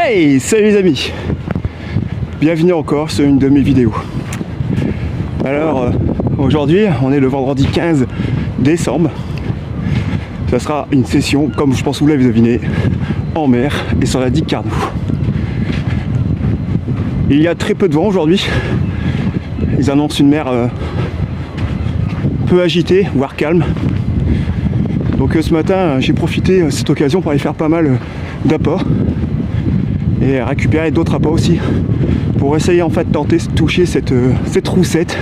Hey, salut les amis, bienvenue encore sur une de mes vidéos. Alors aujourd'hui on est le vendredi 15 décembre. Ça sera une session, comme je pense que vous l'avez deviné, en mer et sur la digue Carnot. Il y a très peu de vent aujourd'hui. Ils annoncent une mer peu agitée, voire calme. Donc ce matin j'ai profité de cette occasion pour aller faire pas mal d'appâts et récupérer d'autres appâts aussi pour essayer en fait de tenter de toucher cette roussette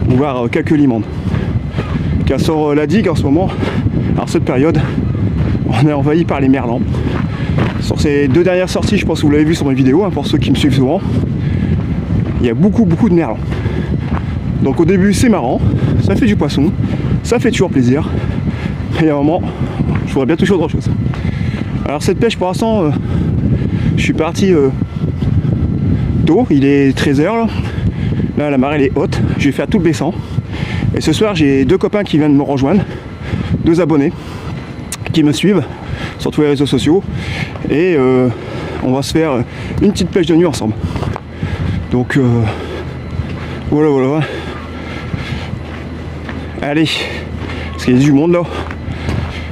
ou voir quelques limandes. Car sur la digue en ce moment, alors cette période, on est envahi par les merlans. Sur ces deux dernières sorties, je pense que vous l'avez vu sur mes vidéos, pour ceux qui me suivent souvent, il y a beaucoup de merlans. Donc au début c'est marrant, ça fait du poisson, ça fait toujours plaisir, mais à un moment, je voudrais bien toucher autre chose. Alors cette pêche pour l'instant, je suis parti tôt, il est 13h là. Là la marée elle est haute, je vais faire tout le baissant. Et ce soir j'ai deux copains qui viennent me rejoindre, deux abonnés qui me suivent sur tous les réseaux sociaux. Et on va se faire une petite pêche de nuit ensemble. Donc voilà. Allez, parce qu'il y a du monde là.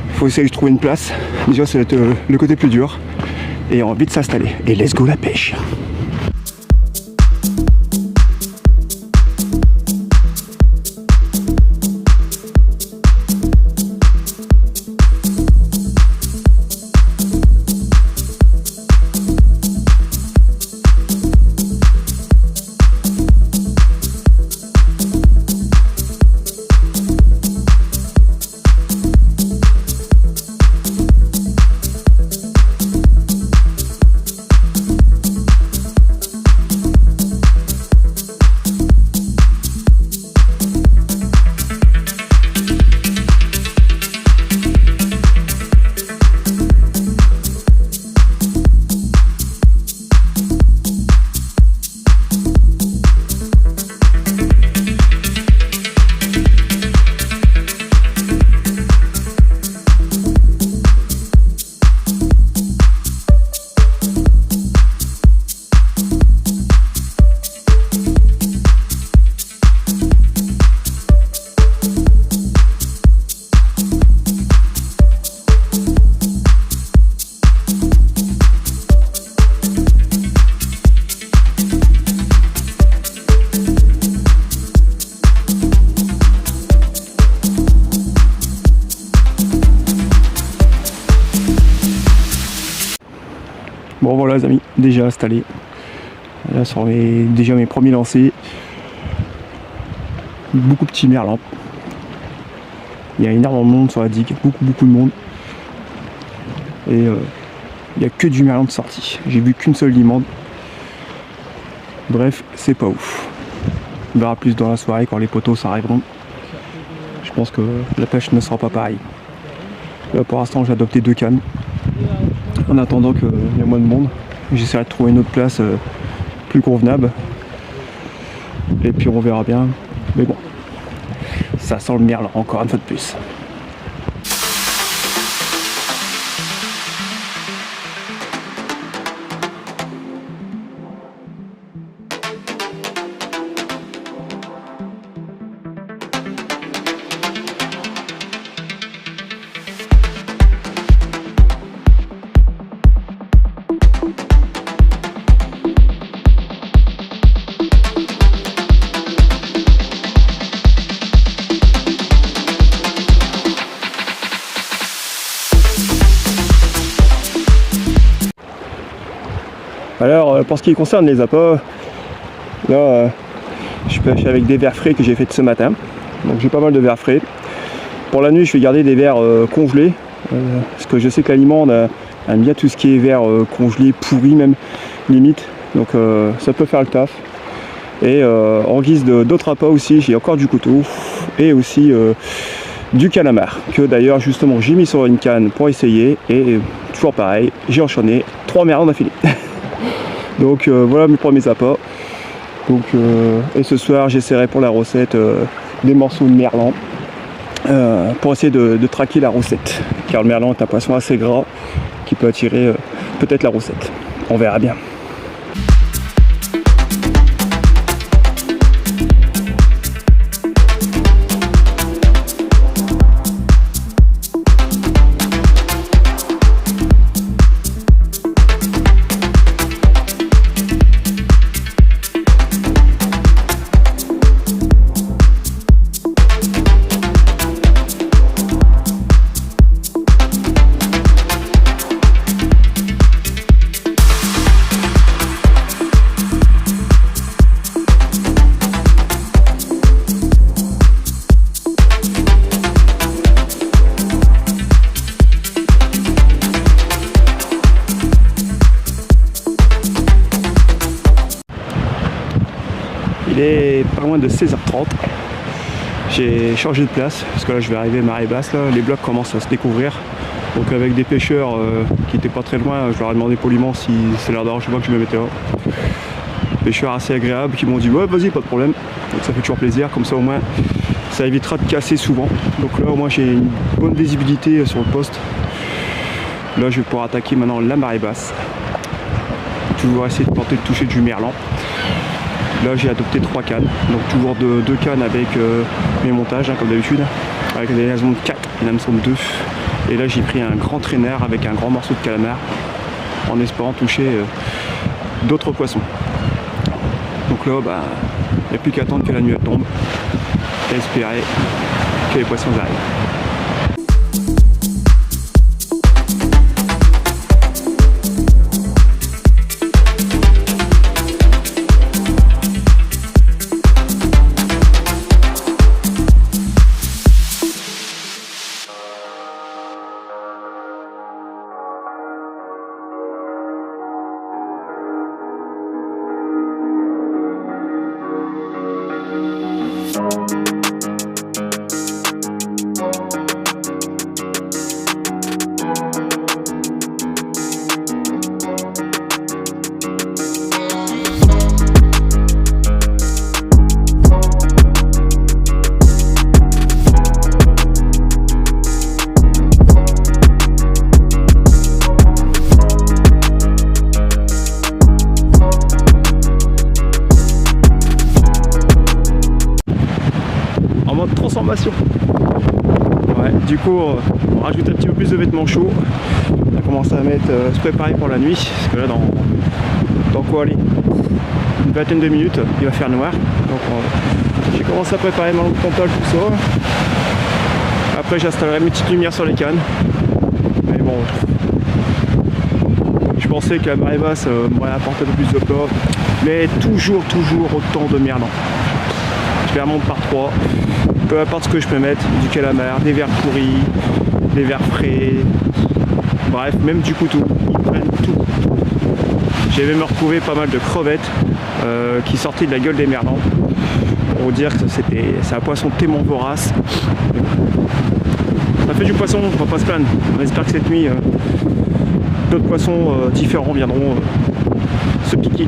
Il faut essayer de trouver une place. Déjà ça va être le côté plus dur. Et on va vite s'installer. Et let's go la pêche. Bon voilà les amis, déjà installé. Là sur déjà mes premiers lancers. Beaucoup de petits merlans. Il y a énormément de monde sur la digue, beaucoup de monde. Et il n'y a que du merlan de sortie. J'ai vu qu'une seule limande. Bref, c'est pas ouf. On verra plus dans la soirée quand les poteaux s'arriveront. Je pense que la pêche ne sera pas pareille. Là pour l'instant j'ai adopté 2 cannes. En attendant qu'il y ait moins de monde, j'essaierai de trouver une autre place plus convenable. Et puis on verra bien. Mais bon, ça sent le merle encore une fois de plus. Alors pour ce qui concerne les appâts, là je pêche avec des vers frais que j'ai fait ce matin. Donc j'ai pas mal de vers frais. Pour la nuit je vais garder des vers congelés. Parce que je sais que la limande aime bien tout ce qui est vers congelé, pourri même, limite. Donc ça peut faire le taf. Et en guise d'autres appâts aussi, j'ai encore du couteau et aussi du calamar, que d'ailleurs justement j'ai mis sur une canne pour essayer, et toujours pareil, j'ai enchaîné 3 merlans d'affilée. Donc voilà mes premiers appâts. Donc, et ce soir j'essaierai pour la recette des morceaux de merlan pour essayer de traquer la recette, car le merlan est un poisson assez gras qui peut attirer peut-être la recette. On verra bien. Il est pas loin de 16h30. J'ai changé de place parce que là je vais arriver à marée basse, là. Les blocs commencent à se découvrir. Donc avec des pêcheurs qui étaient pas très loin, je leur ai demandé poliment si c'est leur dérange pas que je me mettais là. Pêcheurs assez agréables qui m'ont dit ouais vas-y, pas de problème. Donc ça fait toujours plaisir, comme ça au moins ça évitera de casser souvent. Donc là au moins j'ai une bonne visibilité sur le poste. Là je vais pouvoir attaquer maintenant la marée basse. Toujours essayer de tenter de toucher du merlan. Là j'ai adopté 3 cannes, donc toujours 2 cannes avec mes montages, hein, comme d'habitude, avec des hameçons de 4 et des hameçons de 2. Et là j'ai pris un grand traîneur avec un grand morceau de calamar, en espérant toucher d'autres poissons. Donc là, bah, il n'y a plus qu'à attendre que la nuit tombe et espérer que les poissons arrivent. Transformation. Ouais, du coup on rajoute un petit peu plus de vêtements chauds. On a commencé à se préparer pour la nuit, parce que là dans quoi aller, une vingtaine de minutes il va faire noir. Donc j'ai commencé à préparer ma lampe frontale, tout ça. Après j'installerai mes petites lumières sur les cannes. Mais bon, je pensais que la marée basse m'aurait apporté un peu plus de plat, mais toujours autant de merlan. Je les remonte par 3. Peu importe ce que je peux mettre, du calamar, des vers pourris, des vers frais, bref, même du couteau, ils prennent tout. J'ai même retrouvé pas mal de crevettes qui sortaient de la gueule des merlans. Pour vous dire que c'est un poisson tellement vorace. Ça fait du poisson, on va pas se plaindre. On espère que cette nuit, d'autres poissons différents viendront se piquer.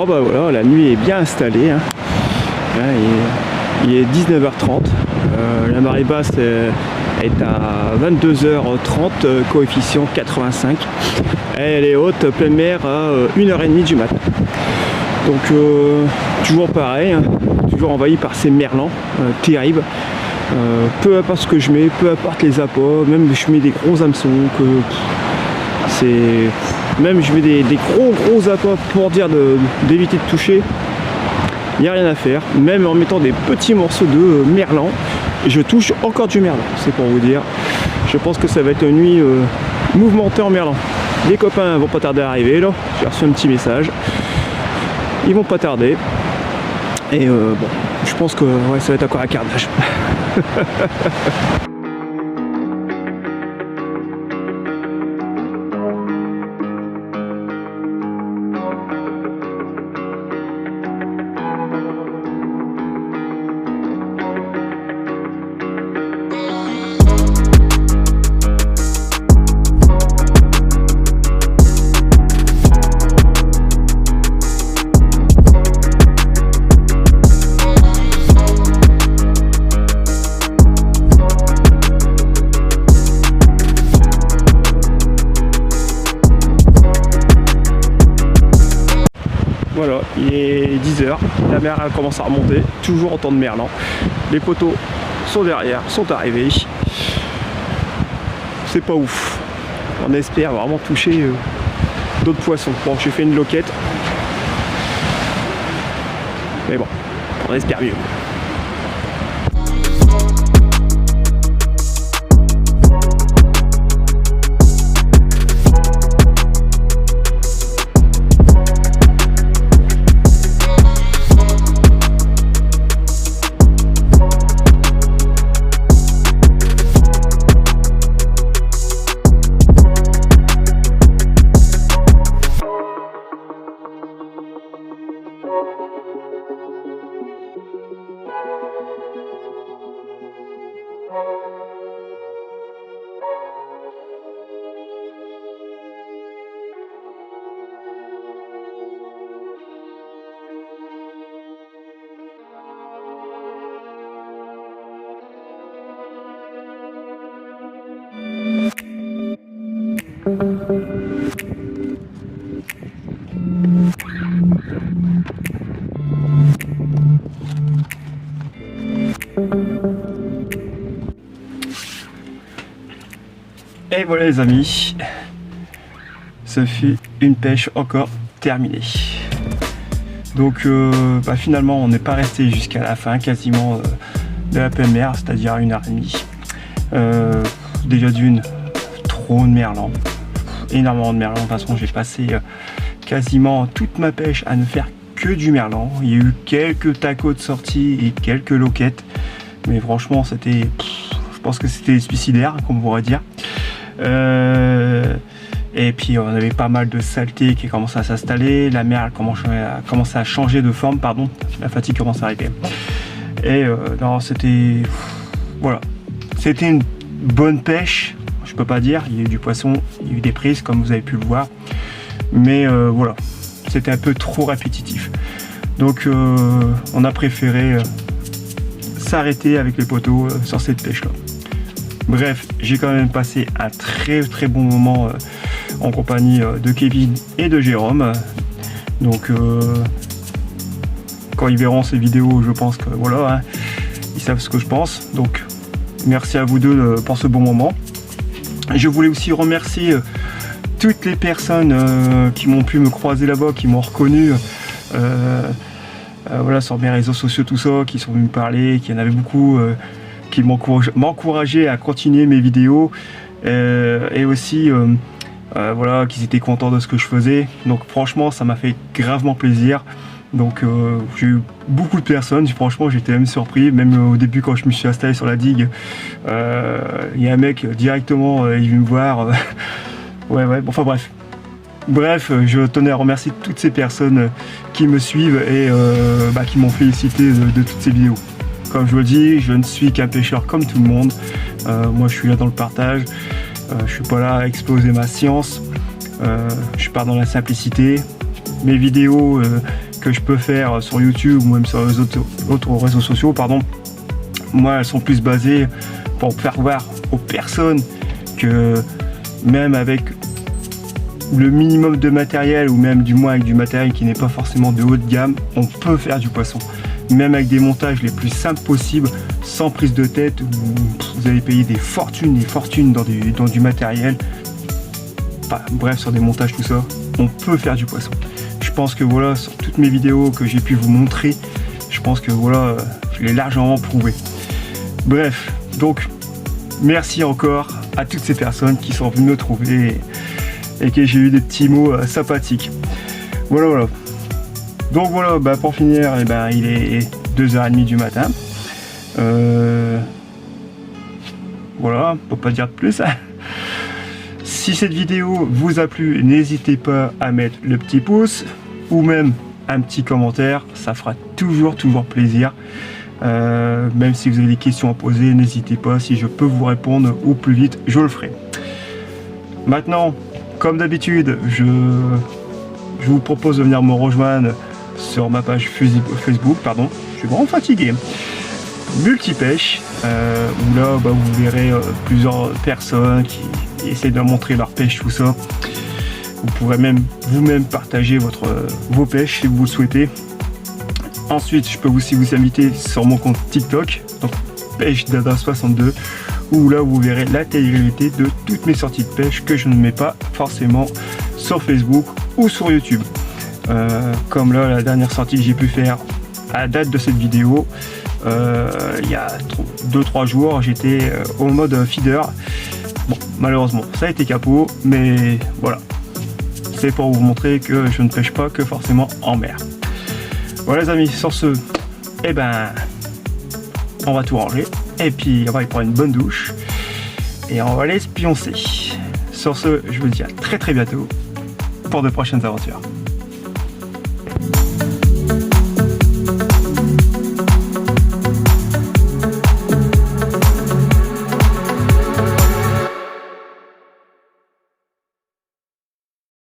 Bon bah voilà, la nuit est bien installée, hein. Il est 19h30, la marée basse est à 22h30, coefficient 85, et elle est haute, pleine mer, à 1h30 du matin. Donc toujours pareil, hein, toujours envahi par ces merlans terribles. Peu importe ce que je mets, peu importe les appâts, même je mets des gros hameçons, même je mets des gros appâts pour dire d'éviter de toucher. Il n'y a rien à faire, même en mettant des petits morceaux de merlan, je touche encore du merlan, c'est pour vous dire. Je pense que ça va être une nuit mouvementée en merlan. Les copains vont pas tarder à arriver là, j'ai reçu un petit message. Ils vont pas tarder. Et bon, je pense que ouais, ça va être encore un carnage. Voilà, il est 10h, la mer commence à remonter, toujours en temps de merlan. Les poteaux sont derrière, sont arrivés. C'est pas ouf. On espère vraiment toucher d'autres poissons. Bon, j'ai fait une loquette. Mais bon, on espère mieux. Et voilà les amis, ce fut une pêche encore terminée. Donc finalement on n'est pas resté jusqu'à la fin quasiment de la pleine mer, c'est-à-dire 1h30. Déjà d'une, trop de merlan, énormément de merlan. De toute façon j'ai passé quasiment toute ma pêche à ne faire que du merlan. Il y a eu quelques tacos de sortie et quelques loquettes, mais franchement c'était, je pense que c'était suicidaire comme on pourrait dire. Et puis on avait pas mal de saleté qui commençait à s'installer, la mer commençait à changer de forme, pardon, la fatigue commence à arriver. Et non, c'était, voilà, c'était une bonne pêche, je peux pas dire, il y a eu du poisson, il y a eu des prises comme vous avez pu le voir, mais voilà, c'était un peu trop répétitif. Donc on a préféré s'arrêter avec les poteaux sur cette pêche là. Bref, j'ai quand même passé un très bon moment en compagnie de Kevin et de Jérôme. Donc quand ils verront ces vidéos, je pense que voilà, hein, ils savent ce que je pense. Donc merci à vous deux pour ce bon moment. Je voulais aussi remercier toutes les personnes qui m'ont pu me croiser là-bas, qui m'ont reconnu voilà, sur mes réseaux sociaux, tout ça, qui sont venus me parler, qui en avait beaucoup qui m'encourageaient à continuer mes vidéos et aussi voilà, qu'ils étaient contents de ce que je faisais. Donc franchement ça m'a fait gravement plaisir. Donc j'ai eu beaucoup de personnes, franchement j'étais même surpris, même au début quand je me suis installé sur la digue, il y a un mec directement, il vient me voir, ouais, enfin bref, je tenais à remercier toutes ces personnes qui me suivent et qui m'ont félicité de toutes ces vidéos. Comme je vous le dis, je ne suis qu'un pêcheur comme tout le monde, moi je suis là dans le partage, je suis pas là à exploser ma science, je pars dans la simplicité. Mes vidéos, que je peux faire sur YouTube ou même sur les autres réseaux sociaux, pardon, moi elles sont plus basées pour faire voir aux personnes que même avec le minimum de matériel, ou même du moins avec du matériel qui n'est pas forcément de haut de gamme, on peut faire du poisson. Même avec des montages les plus simples possibles, sans prise de tête, où vous allez payer des fortunes dans du matériel. Enfin, bref, sur des montages, tout ça, on peut faire du poisson. Je pense que voilà, sur toutes mes vidéos que j'ai pu vous montrer, je pense que voilà, je l'ai largement prouvé. Bref, donc merci encore à toutes ces personnes qui sont venues me trouver et que j'ai eu des petits mots sympathiques. Voilà. Donc voilà, pour finir, il est 2h30 du matin. Voilà, on peut pas dire de plus. Si cette vidéo vous a plu, n'hésitez pas à mettre le petit pouce ou même un petit commentaire, ça fera toujours plaisir. Même si vous avez des questions à poser, n'hésitez pas, si je peux vous répondre au plus vite, je le ferai. Maintenant, comme d'habitude, je vous propose de venir me rejoindre sur ma page Facebook, pardon, je suis vraiment fatigué, Multipêche, où là vous verrez plusieurs personnes qui essaient de montrer leur pêche, tout ça. Vous pourrez même vous-même partager vos pêches si vous le souhaitez. Ensuite, je peux aussi vous inviter sur mon compte TikTok, donc Pêche Dada 62, où là vous verrez l'intégralité de toutes mes sorties de pêche que je ne mets pas forcément sur Facebook ou sur YouTube. Comme là, la dernière sortie que j'ai pu faire à date de cette vidéo, il y a 2-3 jours, j'étais au mode feeder. Bon, malheureusement, ça a été capot, mais voilà. C'est pour vous montrer que je ne pêche pas que forcément en mer. Voilà les amis, sur ce, on va tout ranger. Et puis on va y prendre une bonne douche. Et on va aller se pioncer. Sur ce, je vous dis à très bientôt pour de prochaines aventures.